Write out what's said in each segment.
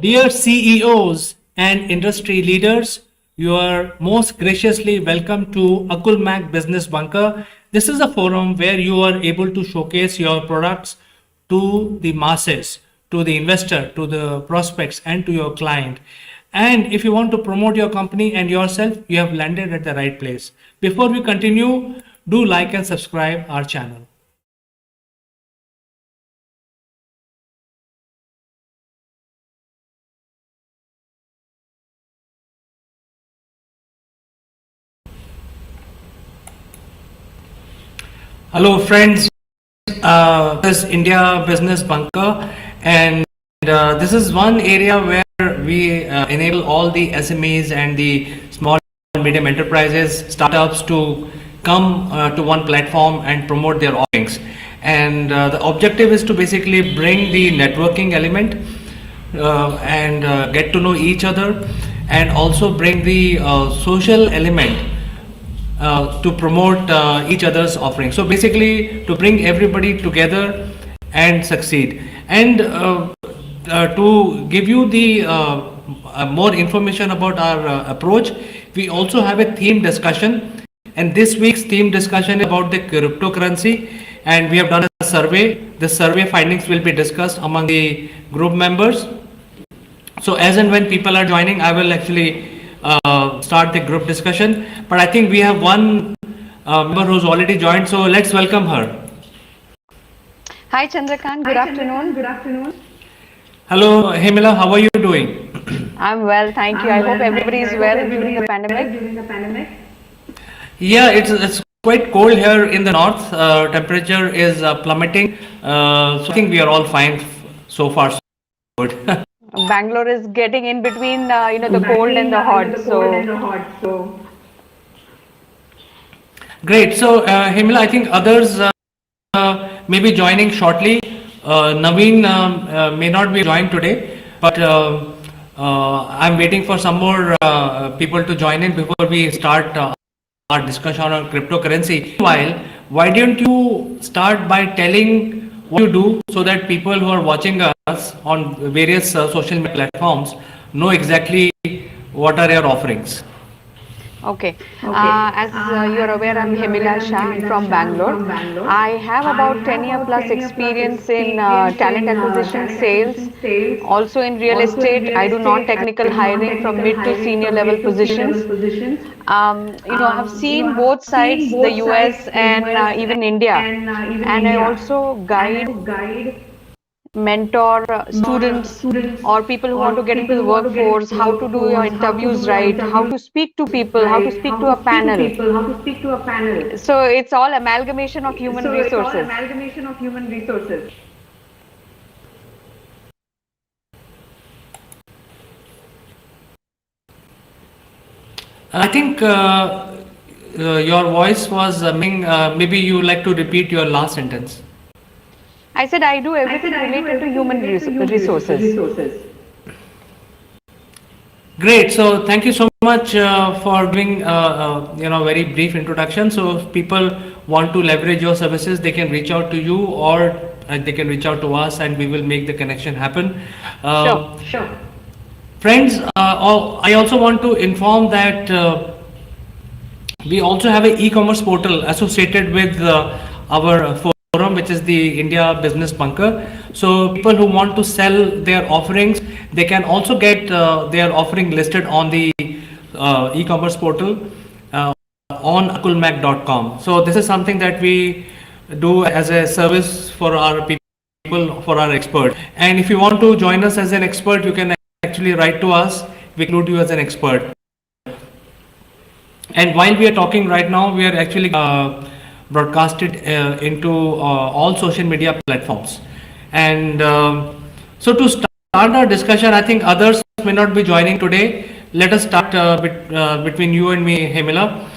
Dear CEOs and industry leaders, you are most graciously welcome to Akulmach Business Bunker. This is a forum where you are able to showcase your products to the masses, to the investor, to the prospects, and to your client. And if you want to promote your company and yourself, you have landed at the right place. Before we continue, do like and subscribe our channel. Hello, friends. This is India Business Bunker, and this is one area where we enable all the SMEs and the small and medium enterprises, startups to come to one platform and promote their offerings. And the objective is to basically bring the networking element and get to know each other, and also bring the social element to promote each other's offering. So basically, to bring everybody together and succeed. And to give you the more information about our approach, we also have a theme discussion. And this week's theme discussion is about the cryptocurrency. And we have done a survey. The survey findings will be discussed among the group members. So as and when people are joining, I will actually start the group discussion. But I think we have one member who's already joined, so let's welcome her. Hi Chandrakant, good afternoon. Hello, Hemila, how are you doing? I'm well, thank you. I hope everybody is well during the pandemic. Yeah, it's quite cold here in the north. Temperature is plummeting. So I think we are all fine so far. So good. Bangalore is getting in between, the cold and the hot. So Great. So, Hemila, I think others may be joining shortly. Naveen may not be joined today, but I'm waiting for some more people to join in before we start our discussion on cryptocurrency. Meanwhile, why don't you start by telling what you do so that people who are watching us on various social media platforms know exactly what are your offerings? okay. As you're aware, I'm Hemila Shah from Bangalore. I have about 10-year plus experience in talent acquisition, sales, also in real estate. I do non-technical hiring from mid to senior level positions. I have seen both sides, the US and even India, and I also guide, mentor students or people who want to get into the workforce, how to do your interviews right, how to speak to people, how to speak to a panel. So it's all amalgamation of human resources. I think your voice was maybe you would like to repeat your last sentence. I said I do everything related to human resources. Great. So thank you so much for doing very brief introduction. So if people want to leverage your services, they can reach out to you, or they can reach out to us, and we will make the connection happen. Sure. Friends, I also want to inform that we also have an e-commerce portal associated with our forum, which is the India Business Bunker. So people who want to sell their offerings, they can also get their offering listed on the e-commerce portal on akulmach.com. So this is something that we do as a service for our people, for our expert. And if you want to join us as an expert, you can actually write to us. We include you as an expert. And while we are talking right now, we are actually broadcasted into all social media platforms. And so to start our discussion, I think others may not be joining today. Let us start between you and me, Hemila.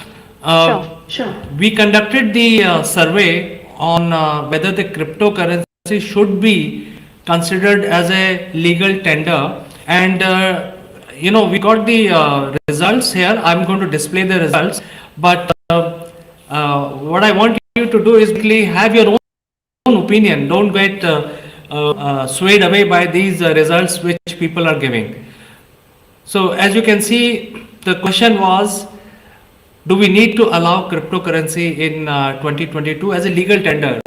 Sure. We conducted the survey on whether the cryptocurrency should be considered as a legal tender, and we got the results here. I'm going to display the results, but what I want you to do is basically have your own opinion. Don't get swayed away by these results which people are giving. So as you can see, the question was, do we need to allow cryptocurrency in 2022 as a legal tender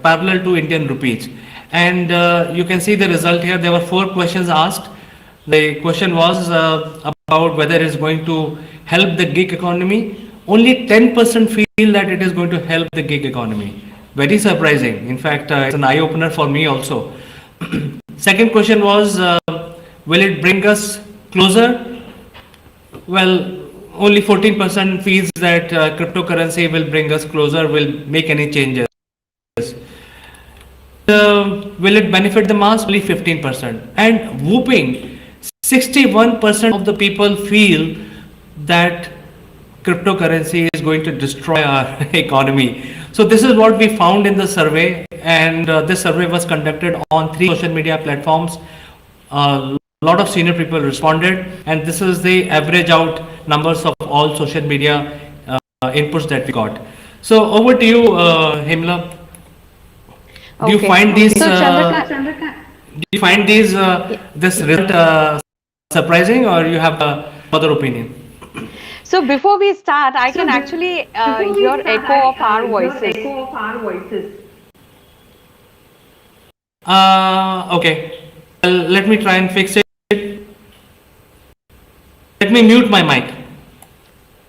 parallel to Indian rupees? And you can see the result here. There were 4 questions asked. The question was about whether it is going to help the gig economy. Only 10% feel that it is going to help the gig economy. Very surprising. In fact, it's an eye opener for me also. Second question was, will it bring us closer? Well, only 14% feels that cryptocurrency will bring us closer, will make any changes. Will it benefit the mass? Only 15%. And whooping, 61% of the people feel that cryptocurrency is going to destroy our economy. So this is what we found in the survey, and this survey was conducted on 3 social media platforms. A lot of senior people responded, and this is the average out numbers of all social media inputs that we got. So over to you, Himla. Do you find these? So Do you find these this result surprising, or you have other opinion? So before we start, I can actually hear echo of our voices. Okay. Well, let me try and fix it. Let me mute my mic.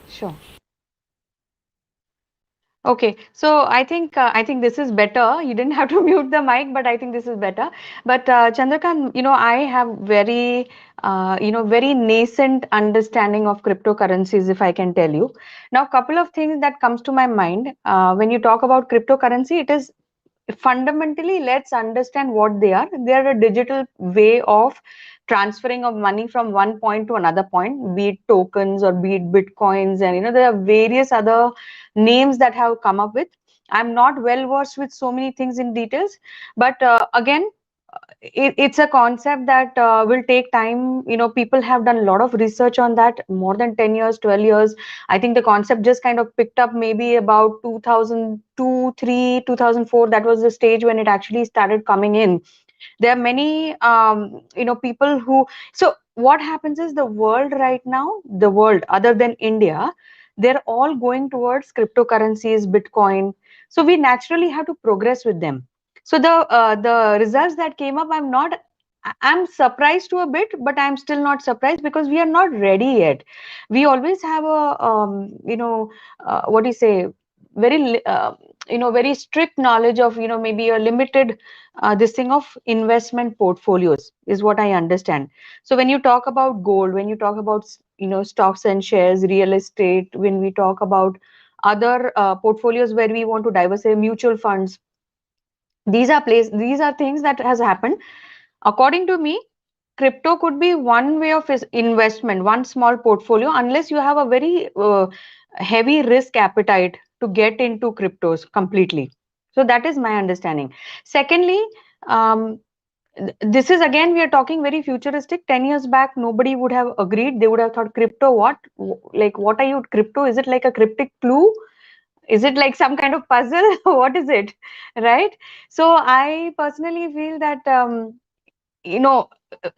Sure. Okay, so I think this is better. You didn't have to mute the mic, but I think this is better. But Chandrakant, I have very nascent understanding of cryptocurrencies, if I can tell you. Now, a couple of things that comes to my mind when you talk about cryptocurrency, it is fundamentally, let's understand what they are. They are a digital way of transferring of money from one point to another point, be it tokens or be it bitcoins, and there are various other names that have come up with. I'm not well versed with so many things in details, but again, it's a concept that will take time. People have done a lot of research on that, more than 10 years, 12 years. I think the concept just kind of picked up maybe about 2002, 3, 2004. That was the stage when it actually started coming in. There are many people who, so what happens is, the world right now, the world other than India, they're all going towards cryptocurrencies, Bitcoin. So we naturally have to progress with them. So the results that came up, I'm surprised to a bit, but I'm still not surprised, because we are not ready yet. We always have a what do you say, very strict knowledge of maybe a limited this thing of investment portfolios, is what I understand. So when you talk about gold, when you talk about stocks and shares, real estate, when we talk about other portfolios where we want to diversify, mutual funds, these are things that has happened. According to me, crypto could be one way of investment, one small portfolio, unless you have a very heavy risk appetite to get into cryptos completely. So that is my understanding. Secondly, um, this is, again, we are talking very futuristic. 10 years back, nobody would have agreed. They would have thought, crypto, what? Like, what are you, crypto? Is it like a cryptic clue? Is it like some kind of puzzle? What is it? Right? So I personally feel that you know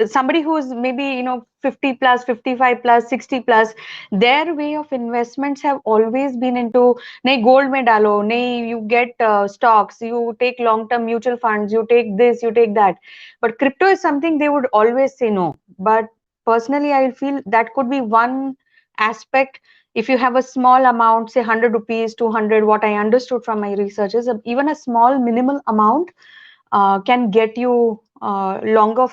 somebody who's maybe 50 plus, 55 plus, 60 plus, their way of investments have always been into, nahi gold mein dalo, nahi you get stocks, you take long term mutual funds, you take this, you take that. But crypto is something they would always say no. But personally, I feel that could be one aspect. If you have a small amount, say 100 rupees, 200, what I understood from my research is, even a small minimal amount can get you longer,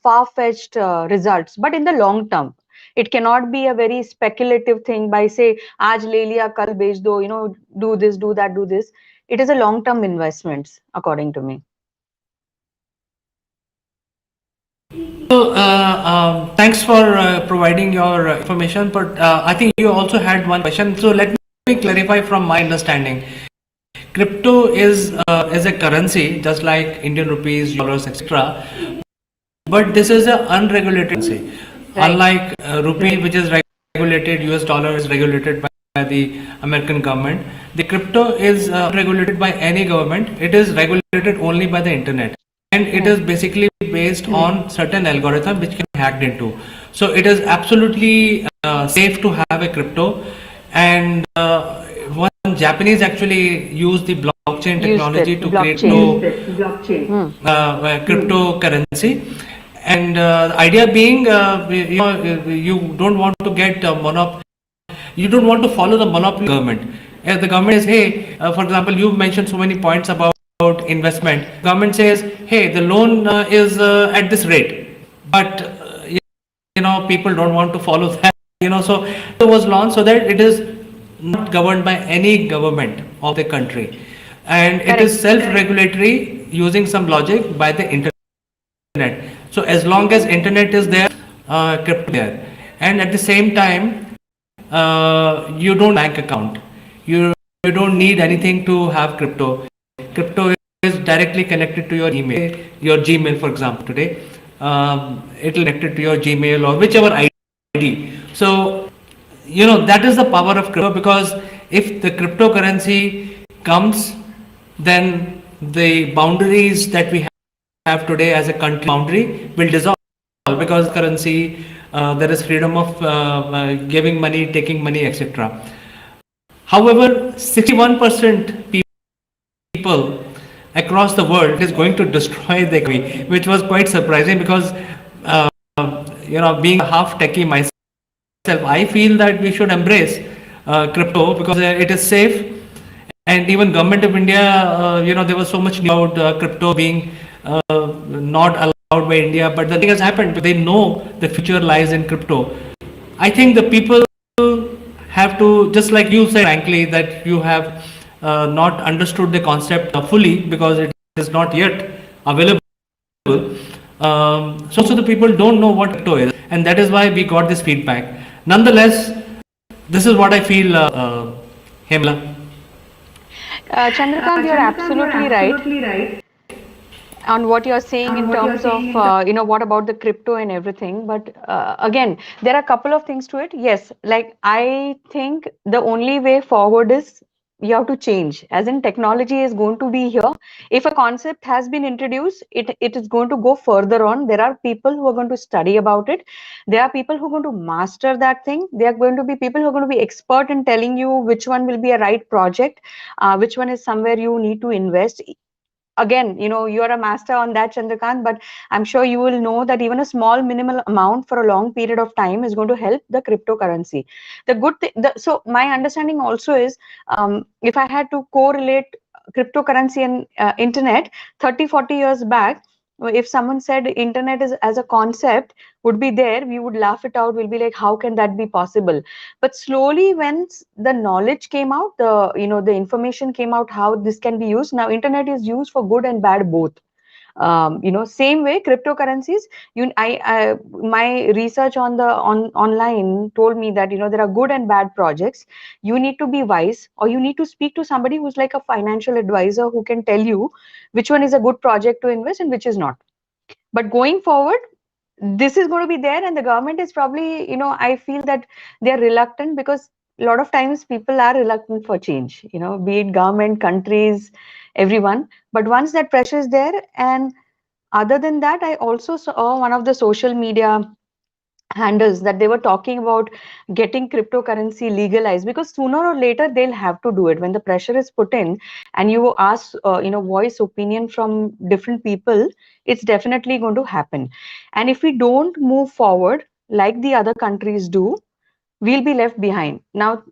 far-fetched results. But in the long term, it cannot be a very speculative thing by say, aaj le liya, kal bech do, do this, do that, do this. It is a long-term investments, according to me. So, thanks for providing your information, but I think you also had one question. So, let me clarify from my understanding. Crypto is a currency, just like Indian rupees, dollars, etc. But this is an unregulated currency. Right. Unlike rupee, which is regulated, US dollar is regulated by the American government. The crypto is regulated by any government. It is regulated only by the internet. it is basically based on certain algorithm which can be hacked into. So it is absolutely safe to have a crypto. And one Japanese actually used the blockchain Used technology it, to create no blockchain. Hmm. cryptocurrency. And the idea being, you don't want to get you don't want to follow the monopoly government. The government says, hey, for example, you mentioned so many points about investment. Government says, hey, the loan is at this rate, but people don't want to follow that. So it was launched so that it is not governed by any government of the country, and it is Correct. self-regulatory using some logic by the internet. So as long as internet is there, crypto there, and at the same time, you don't bank account. You don't need anything to have crypto. Crypto is directly connected to your Gmail, for example. Today, it will connect it to your Gmail or whichever ID. So that is the power of crypto, because if the cryptocurrency comes, then the boundaries that we have today as a country boundary will dissolve, because currency, there is freedom of giving money, taking money, etc. However, 61% people across the world is going to destroy the economy, which was quite surprising, because uh, being a half techie myself, I feel that we should embrace crypto, because it is safe. And even government of India, there was so much news about crypto being not allowed by India, but the thing has happened. They know the future lies in crypto. I think the people have to, just like you said, frankly, that you have not understood the concept fully, because it is not yet available. So the people don't know what crypto is, and that is why we got this feedback. Nonetheless, this is what I feel, Hemla. Chandrakant, you're absolutely right on what you're saying in terms of what about the crypto and everything. But again, there are a couple of things to it. Yes, like I think the only way forward is you have to change, as in technology is going to be here. If a concept has been introduced, it is going to go further on. There are people who are going to study about it. There are people who are going to master that thing. There are going to be people who are going to be expert in telling you which one will be a right project, which one is somewhere you need to invest. Again, you're a master on that, Chandrakant, but I'm sure you will know that even a small minimal amount for a long period of time is going to help the cryptocurrency. The good thing, so my understanding also is, if I had to correlate cryptocurrency and internet 30-40 years back, if someone said internet is as a concept would be there, we would laugh it out. We'll be like, how can that be possible? But slowly, when the knowledge came out, the information came out how this can be used. Now internet is used for good and bad both. Same way cryptocurrencies, my research online told me that there are good and bad projects. You need to be wise, or you need to speak to somebody who's like a financial advisor who can tell you which one is a good project to invest and which is not. But going forward, this is going to be there, and the government is probably, I feel that they're reluctant, because a lot of times people are reluctant for change, be it government, countries, everyone. But once that pressure is there, and other than that, I also saw one of the social media handles that they were talking about getting cryptocurrency legalized, because sooner or later they'll have to do it. When the pressure is put in and you ask voice opinion from different people, it's definitely going to happen. And if we don't move forward like the other countries do, we'll be left behind. Now,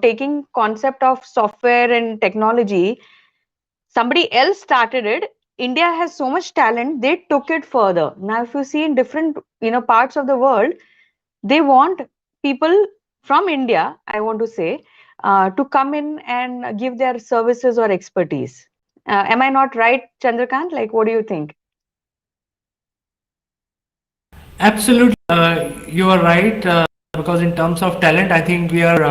taking concept of software and technology, somebody else started it. India has so much talent, they took it further. Now if you see in different parts of the world, they want people from India, I want to say, to come in and give their services or expertise. Am I not right, Chandrakant? Like, what do you think? Absolutely, you are right. Because in terms of talent, I think we are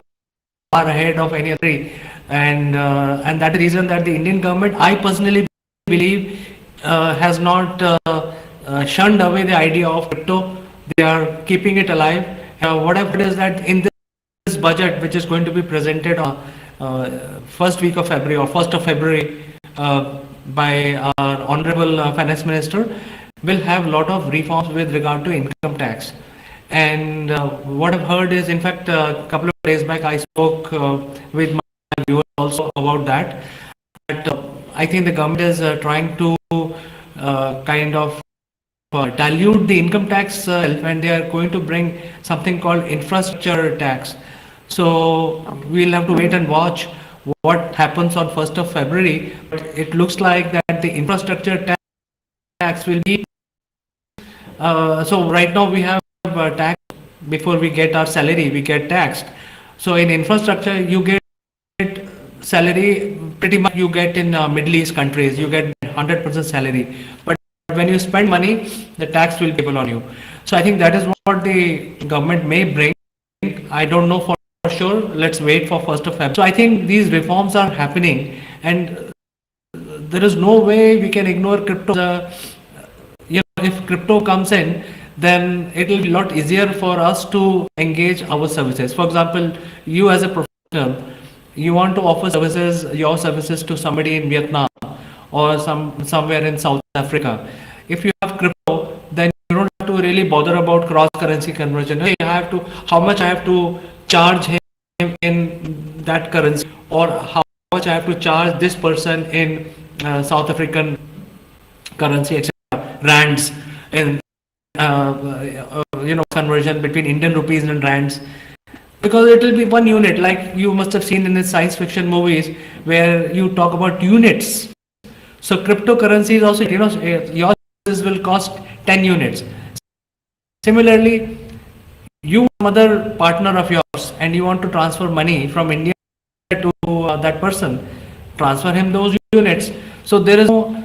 far ahead of any other country, and that is the reason that the Indian government, I personally believe, has not shunned away the idea of crypto. They are keeping it alive. Whatever it is that in this budget, which is going to be presented on first week of February or 1st of February, by our honorable finance minister will have a lot of reforms with regard to income tax. And what I've heard is, in fact, a couple of days back, I spoke with my viewers also about that. But I think the government is trying to kind of dilute the income tax and they are going to bring something called infrastructure tax. So Okay. we'll have to wait and watch what happens on 1st of February. But it looks like that the infrastructure tax will be so right now we have tax before we get our salary, we get taxed. So in infrastructure, you get salary pretty much you get in Middle East countries, you get 100% salary. But when you spend money, the tax will be able on you. So I think that is what the government may bring. I don't know for sure. Let's wait for 1st of February. So I think these reforms are happening, and there is no way we can ignore crypto. If crypto comes in, then it will be a lot easier for us to engage our services. For example, you as a professional, you want to offer services, your services to somebody in Vietnam or somewhere in South Africa. If you have crypto, then you don't have to really bother about cross currency conversion. Hey, I have to how much I have to charge him in that currency, or how much I have to charge this person in South African currency, etc. Rands and conversion between Indian rupees and rands, because it will be one unit. Like you must have seen in the science fiction movies where you talk about units. So cryptocurrency is also, your services will cost 10 units. Similarly, you other partner of yours and you want to transfer money from India to that person, transfer him those units. So there is no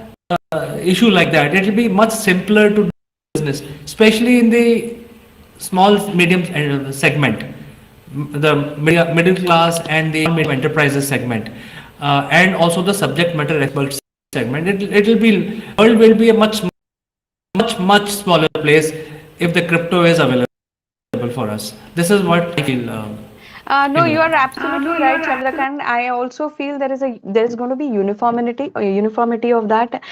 issue like that. It will be much simpler to do business, especially in the small medium segment, the middle class and the enterprises segment, and also the subject matter expert segment. It will be world will be a much smaller place if the crypto is available for us. This is what I feel. No, you are absolutely right, Chandrakant. I also feel there is going to be uniformity of that.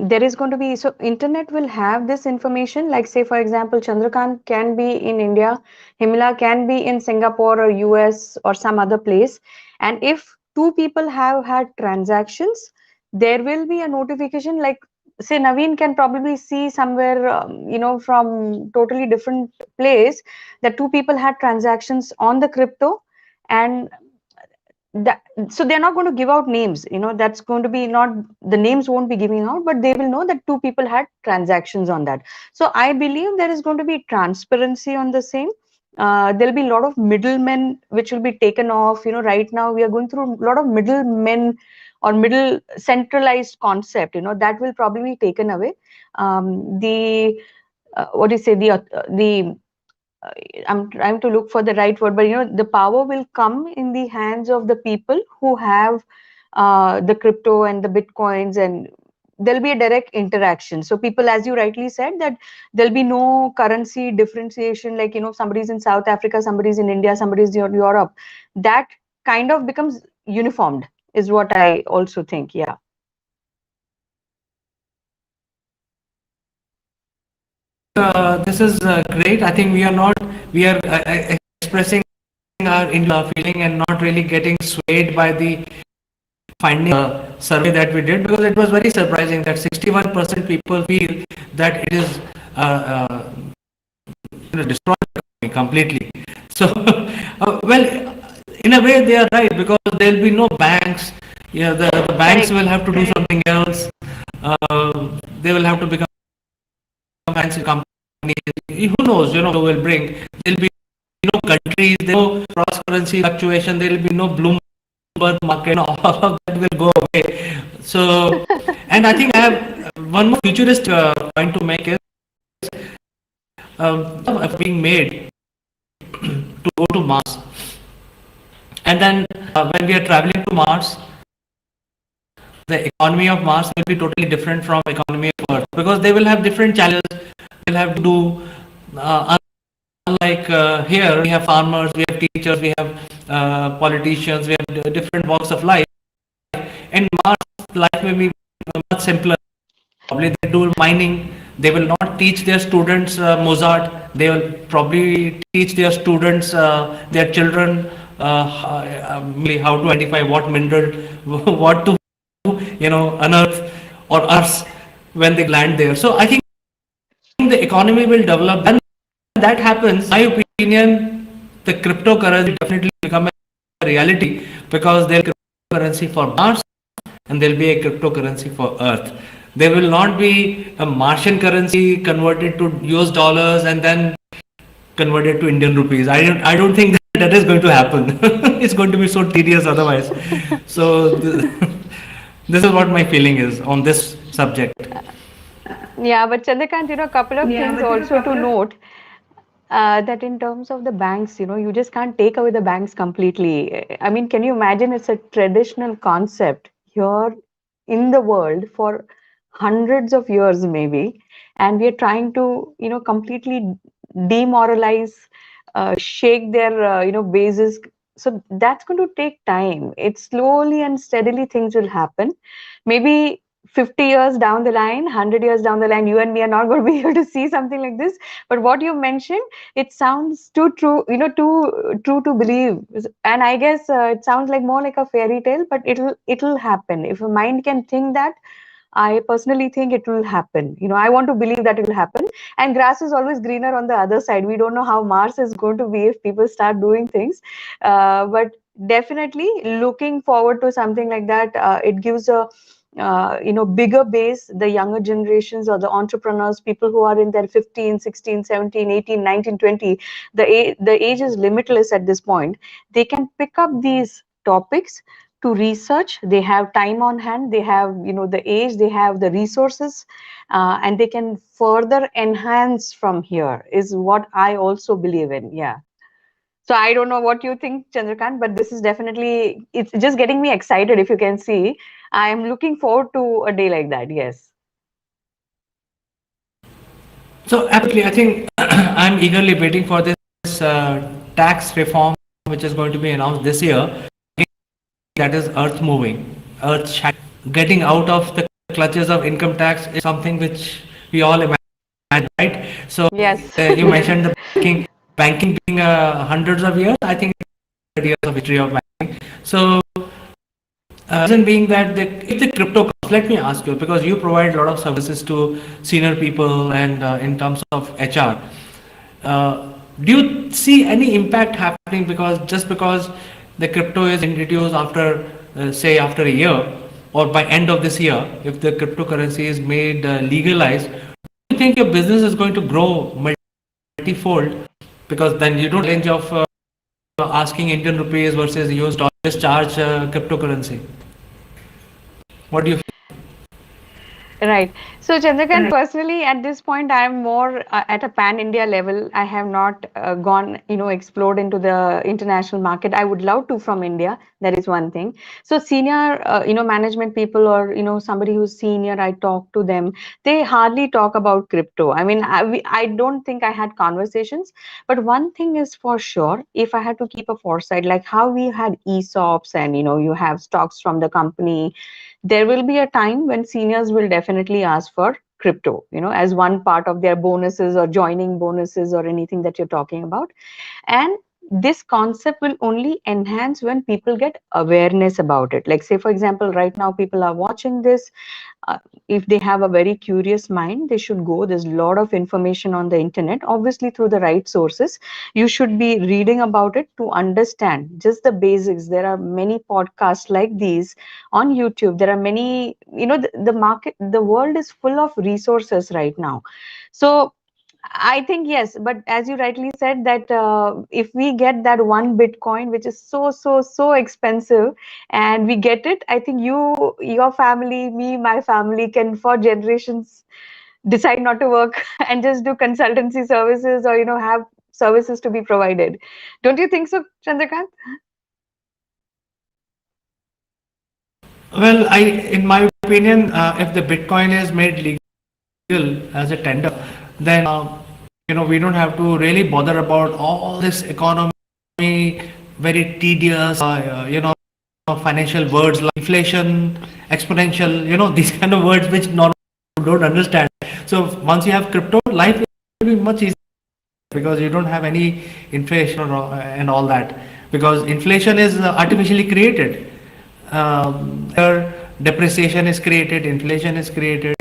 There is going to be, so internet will have this information. Like say for example, Chandrakant can be in India, Himla can be in Singapore or US or some other place, and if two people have had transactions, there will be a notification. Like say Naveen can probably see somewhere, from totally different place that two people had transactions on the crypto, and that, so they're not going to give out names, that's going to be not, the names won't be giving out, but they will know that two people had transactions on that. So I believe there is going to be transparency on the same. There'll be a lot of middlemen which will be taken off. Right now we are going through a lot of middlemen or middle centralized concept, that will probably be taken away. The what do you say, the I'm trying to look for the right word, but the power will come in the hands of the people who have the crypto and the bitcoins, and there'll be a direct interaction. So people, as you rightly said, that there'll be no currency differentiation, like somebody's in South Africa, somebody's in India, somebody's in Europe. That kind of becomes uniformed, is what I also think. Yeah. This is great. I think we are expressing our feeling and not really getting swayed by the finding survey that we did, because it was very surprising that 61% people feel that it is destroyed completely. So, well, in a way they are right, because there will be no banks. Yeah, the banks will have to do something else. They will have to become fancy companies. Who knows? Who will bring? There'll be no countries. There will no cross currency fluctuation. There will be no Bloomberg market. All of that will go away. So, and I think I have one more futuristic point to make is being made to go to Mars, and then when we are traveling to Mars, the economy of Mars will be totally different from economy of Earth, because they will have different challenges. They'll have to do unlike here we have farmers, we have teachers, we have politicians, we have different walks of life. And Mars life may be much simpler. Probably they do mining. They will not teach their students Mozart. They will probably teach their students, their children, how to identify what mineral, what to, unearth or earth when they land there. So I think the economy will develop. When that happens, my opinion, the cryptocurrency definitely become a reality because there'll be a cryptocurrency for Mars and there'll be a cryptocurrency for Earth. There will not be a Martian currency converted to US dollars and then converted to Indian rupees. I don't think that is going to happen. It's going to be so tedious otherwise. So this is what my feeling is on this subject. Yeah, but Chandrakant, a couple of things also to note. That in terms of the banks, you just can't take away the banks completely. I mean, can you imagine it's a traditional concept here in the world for hundreds of years, maybe, and we are trying to, completely demoralize, shake their, bases. So that's going to take time. It's slowly and steadily things will happen. Maybe 50 years down the line, 100 years down the line, you and me are not going to be able to see something like this. But what you mentioned, it sounds too true, too true to believe. And I guess it sounds like more like a fairy tale, but it'll happen. If a mind can think that, I personally think it will happen. I want to believe that it will happen. And grass is always greener on the other side. We don't know how Mars is going to be if people start doing things. But definitely looking forward to something like that. It gives a bigger base, the younger generations or the entrepreneurs, people who are in their 15, 16, 17, 18, 19, 20. The age is limitless at this point. They can pick up these topics to research. They have time on hand, they have the age, they have the resources, and they can further enhance from here, is what I also believe in. Yeah. So I don't know what you think, Chandrakant, but this is definitely, it's just getting me excited. If you can see, I am looking forward to a day like that. Yes. So absolutely, I think I'm eagerly waiting for this tax reform which is going to be announced this year. That is earth moving, earth shattering. Getting out of the clutches of income tax is something which we all imagine, right? So Yes. you mentioned the banking being hundreds of years. I think it's years of history of banking. So reason being that if the crypto comes, let me ask you, because you provide a lot of services to senior people and in terms of HR, do you see any impact happening because the crypto is introduced after, say, after a year or by end of this year, if the cryptocurrency is made legalized, do you think your business is going to grow multifold? Because then you don't challenge of asking Indian rupees versus US dollars charge cryptocurrency. What do you Right. So, Chandrakant, personally, at this point, I am more at a pan-India level. I have not gone, explored into the international market. I would love to from India. That is one thing. So, senior, management people or, somebody who's senior, I talk to them. They hardly talk about crypto. I mean, I don't think I had conversations. But one thing is for sure, if I had to keep a foresight, like how we had ESOPs and, you have stocks from the company, there will be a time when seniors will definitely ask for crypto, as one part of their bonuses or joining bonuses or anything that you're talking about. And this concept will only enhance when people get awareness about it. Like, say, for example, right now people are watching this. uh, if they have a very curious mind, they should go. There's a lot of information on the internet, obviously through the right sources. You should be reading about it to understand just the basics. There are many podcasts like these on YouTube. There are many, the market, the world is full of resources right now. So I think yes, but as you rightly said that if we get that one Bitcoin, which is so expensive, and we get it, I think your family, me, my family can for generations decide not to work and just do consultancy services or have services to be provided. Don't you think so, Chandrakant? Well, in my opinion, if the Bitcoin is made legal as a tender, then we don't have to really bother about all this economy, very tedious, financial words like inflation, exponential, these kind of words which normal people don't understand. So once you have crypto, life will be much easier because you don't have any inflation and all that, because inflation is artificially created. Here depreciation is created, inflation is created,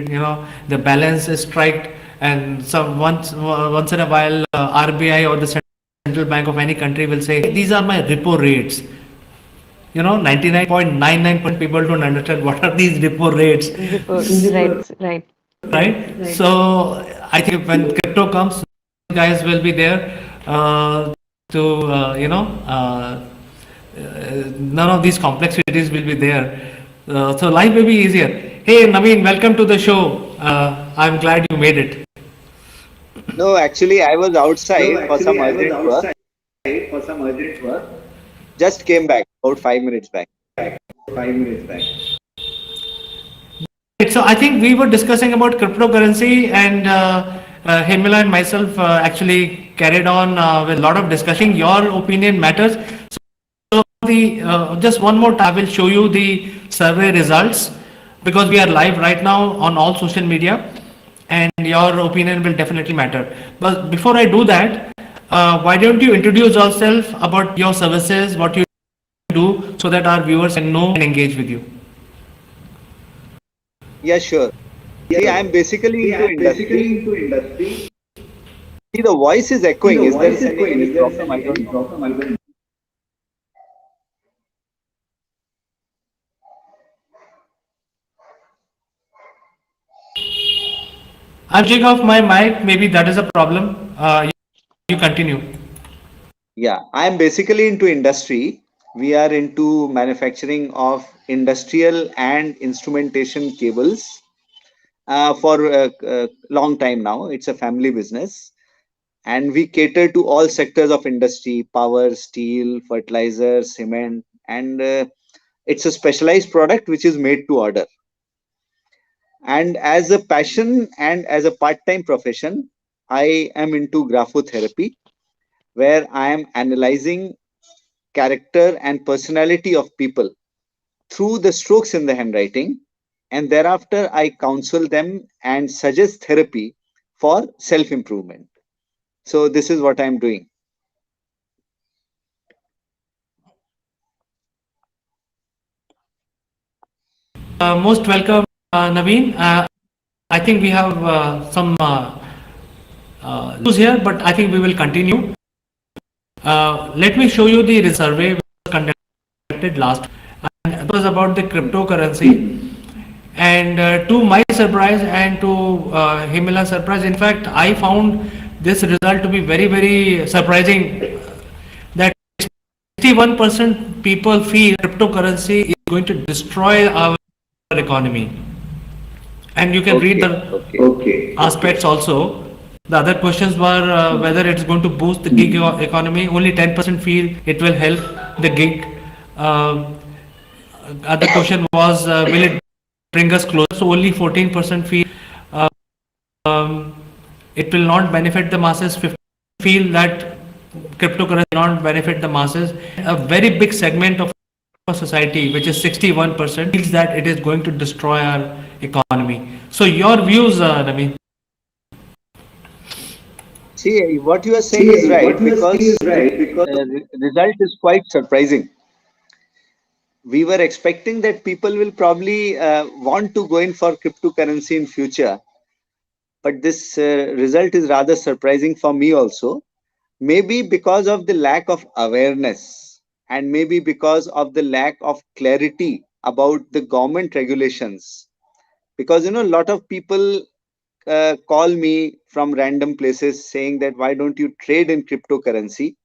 the balance is striked, and some once in a while RBI or the central bank of any country will say these are my repo rates. 99.99% people don't understand what are these repo rates. Right, right. Right? So I think when crypto comes, guys will be there to none of these complexities will be there. So life will be easier. Hey Naveen, welcome to the show. I'm glad you made it. No, actually, I was outside for some urgent work. Just came back about 5 minutes back. So I think we were discussing about cryptocurrency, and Hemila and myself actually carried on with a lot of discussion. Your opinion matters. So the just one more time, I will show you the survey results because we are live right now on all social media, and your opinion will definitely matter. But before I do that, why don't you introduce yourself about your services, what you do, so that our viewers can know and engage with you. Yeah, sure. See, I am basically into industry. See, the voice is echoing. Is there any problem? I don't know. I'm switching off my mic. Maybe that is a problem. You continue. Yeah, I am basically into industry. We are into manufacturing of industrial and instrumentation cables for a long time now. It's a family business, and we cater to all sectors of industry: power, steel, fertilizer, cement, and it's a specialized product which is made to order. And as a passion and as a part-time profession, I am into graphotherapy, where I am analyzing character and personality of people through the strokes in the handwriting, and thereafter I counsel them and suggest therapy for self-improvement. So this is what I'm doing. Most welcome, Naveen. I think we have some news here, but I think we will continue. Let me show you the survey which was conducted last, and it was about the cryptocurrency. And to my surprise and to Himala's surprise, in fact, I found this result to be very, very surprising. That 61% people feel cryptocurrency is going to destroy our economy. And you can read Okay, the okay. aspects also. The other questions were whether it's going to boost the gig economy. Only 10% feel it will help the gig. Uh, other question was will it bring us closer? So only 14% feel um, it will not benefit the masses. 50 feel that cryptocurrency will not benefit the masses. A very big segment of society, which is 61%, feels that it is going to destroy our economy. So your views, Naveen? See, what you are saying is right, because the result is quite surprising. We were expecting that people will probably want to go in for cryptocurrency in future, but this result is rather surprising for me also. Maybe because of the lack of awareness, and maybe because of the lack of clarity about the government regulations. Because a lot of people call me from random places saying that why don't you trade in cryptocurrency.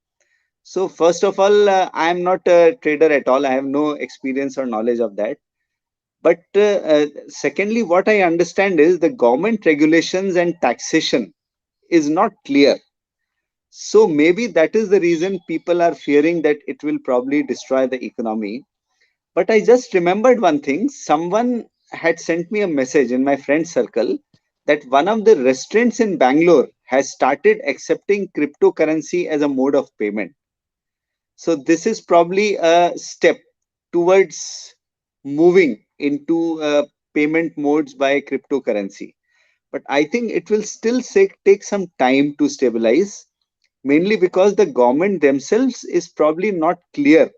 So first of all, I am not a trader at all. I have no experience or knowledge of that. But secondly, what I understand is the government regulations and taxation is not clear. So maybe that is the reason people are fearing that it will probably destroy the economy. But I just remembered one thing. Someone had sent me a message in my friend circle that one of the restaurants in Bangalore has started accepting cryptocurrency as a mode of payment. So this is probably a step. towards moving into payment modes by cryptocurrency. But I think it will still take some time to stabilize, mainly because the government themselves is probably not clear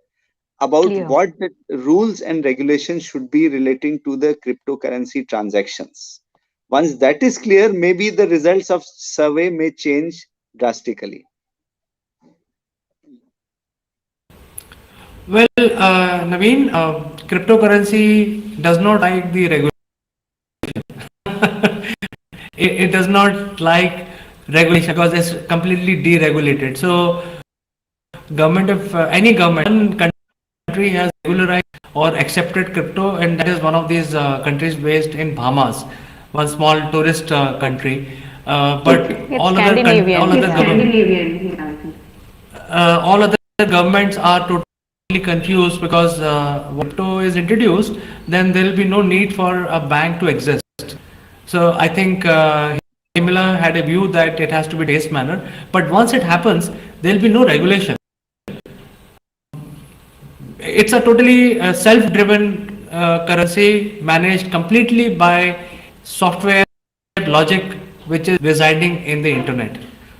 about Clear. what the rules and regulations should be relating to the cryptocurrency transactions. Once that is clear, maybe the results of survey may change drastically. Well, Naveen, cryptocurrency does not like the regulation. It does not like regulation because it's completely deregulated. So, government of any government, one country has regularized or accepted crypto, and that is one of these countries based in Bahamas, one small tourist country. But Okay. It's Scandinavian. all other Yeah. all other governments are totally confused because crypto is introduced, then there will be no need for a bank to exist. So I think Himala had a view that it has to be based manner, but once it happens, there will be no regulation. It's a totally self-driven currency managed completely by software logic which is residing in the internet.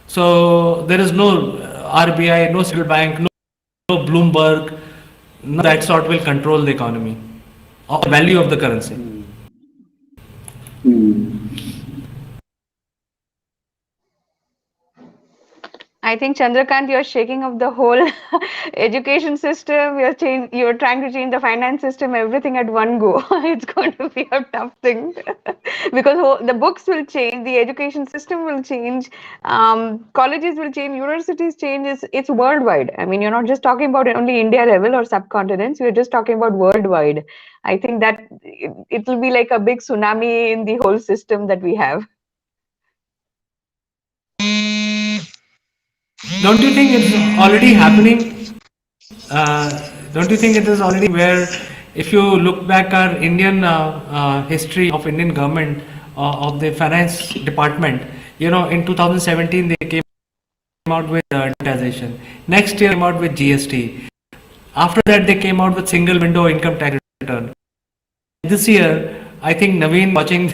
So there is no RBI, no central bank, no Bloomberg, no that sort will control the economy or the value of the currency. Hmm. I think Chandrakant, you're shaking up the whole education system. You're trying to change the finance system, everything at one go. It's going to be a tough thing because the books will change, the education system will change, colleges will change, universities change. It's worldwide. I mean, you're not just talking about only India level or subcontinents. We're just talking about worldwide. I think that it will be like a big tsunami in the whole system that we have. Don't you think it's already happening? Don't you think it is already where, if you look back our Indian history of Indian government of the finance department, in 2017 they came out with demonetization. Next year came out with GST. After that they came out with single window income tax return. This year, I think Naveen watching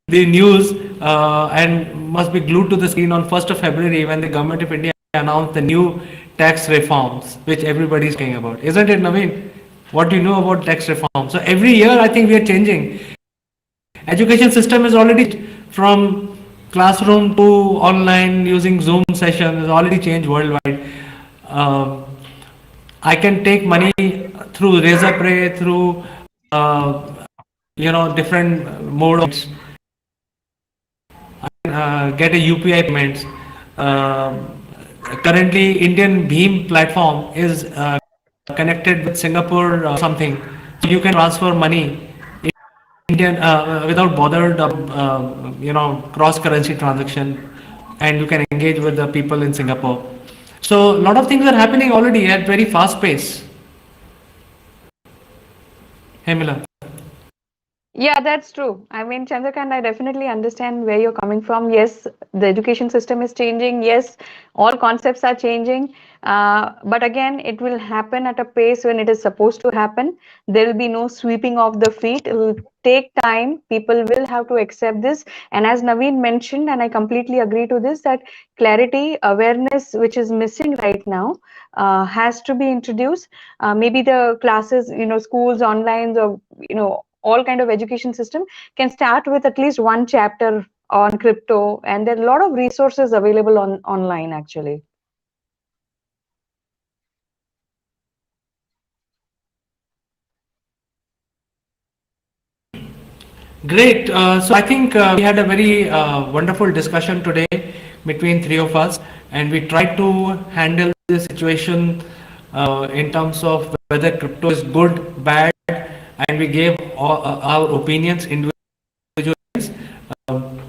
the news and must be glued to the screen on 1st of February when the government of India announced the new tax reforms, which everybody is talking about. Isn't it, Naveen? What do you know about tax reform? So every year, I think we are changing. Education system is already from classroom to online using Zoom sessions is already changed worldwide. Um, I can take money through Razorpay, through different modes. Get a UPI payments. Currently, Indian Beam platform is connected with Singapore something, so you can transfer money Indian without bothered cross currency transaction, and you can engage with the people in Singapore. So a lot of things are happening already at very fast pace. Hey Mila. Yeah, that's true. I mean, Chandrakant, I definitely understand where you're coming from. Yes, the education system is changing. Yes, all concepts are changing. But again, it will happen at a pace when it is supposed to happen. There will be no sweeping of the feet. It will take time. People will have to accept this. And as Naveen mentioned, and I completely agree to this, that clarity, awareness, which is missing right now, has to be introduced. Maybe the classes, schools, online, or all kind of education system can start with at least one chapter on crypto, and there are a lot of resources available online actually. Great. So I think we had a very wonderful discussion today between three of us, and we tried to handle the situation in terms of whether crypto is good, bad, and we gave our opinions individually. Um,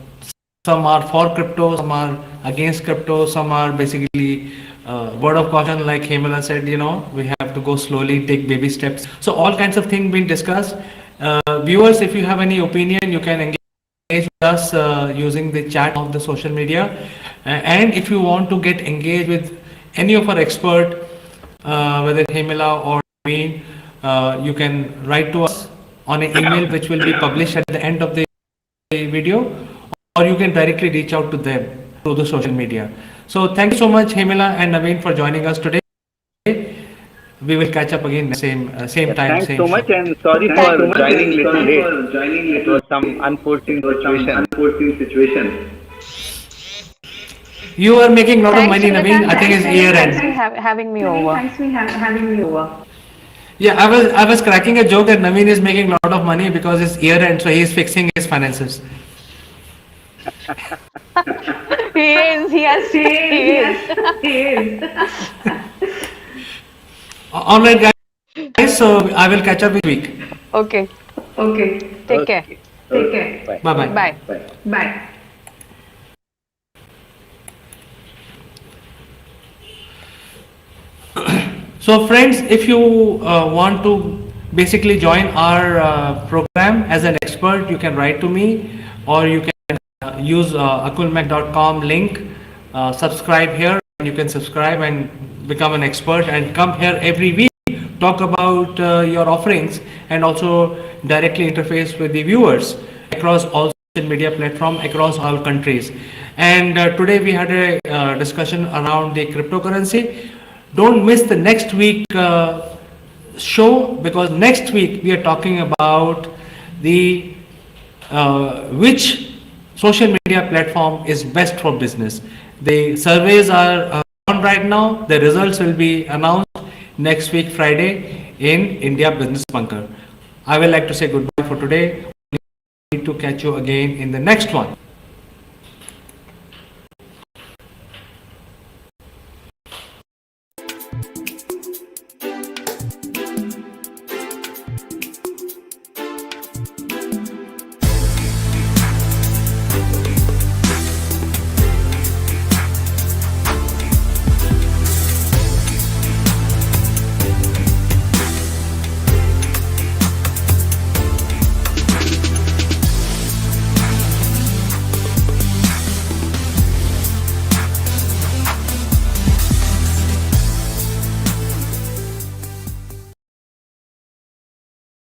some are for crypto, some are against crypto, some are basically word of caution, like Hemala said, we have to go slowly, take baby steps. So all kinds of things being discussed. Viewers, if you have any opinion, you can engage with us using the chat of the social media. And if you want to get engaged with any of our expert, whether Hemala or me, you can write to us on an email which will be published at the end of the video, or you can directly reach out to them through the social media. So thank you so much, Hemila and Naveen, for joining us today. We will catch up again same time, Thanks same so show. much, and sorry Thank for you so much, joining and little sorry late. for joining It little was some late. unforeseen It was some situation. unforeseen situation. You are making a lot of Thanks, money, Naveen. Shrikant. I think Thanks, it's Naveen. year Thanks end. for having me Naveen, over. thanks for having me over. Yeah, I was cracking a joke that Naveen is making a lot of money because it's year end, so he is fixing his finances. He is. Yes, he is. He is. All right, guys. So I will catch up with you week. Okay. Okay. Take care. Okay. Take care. Bye. Bye bye. Bye. Bye. So friends, if you want to basically join our program as an expert, you can write to me, or you can use akulmach.com link, subscribe here, and you can subscribe and become an expert and come here every week, talk about your offerings, and also directly interface with the viewers across all social media platform across all countries. And today we had a discussion around the cryptocurrency. Don't miss the next week show, because next week we are talking about the which social media platform is best for business. The surveys are on right now. The results will be announced next week Friday in India Business Bunker. I would like to say goodbye for today. Need to catch you again in the next one.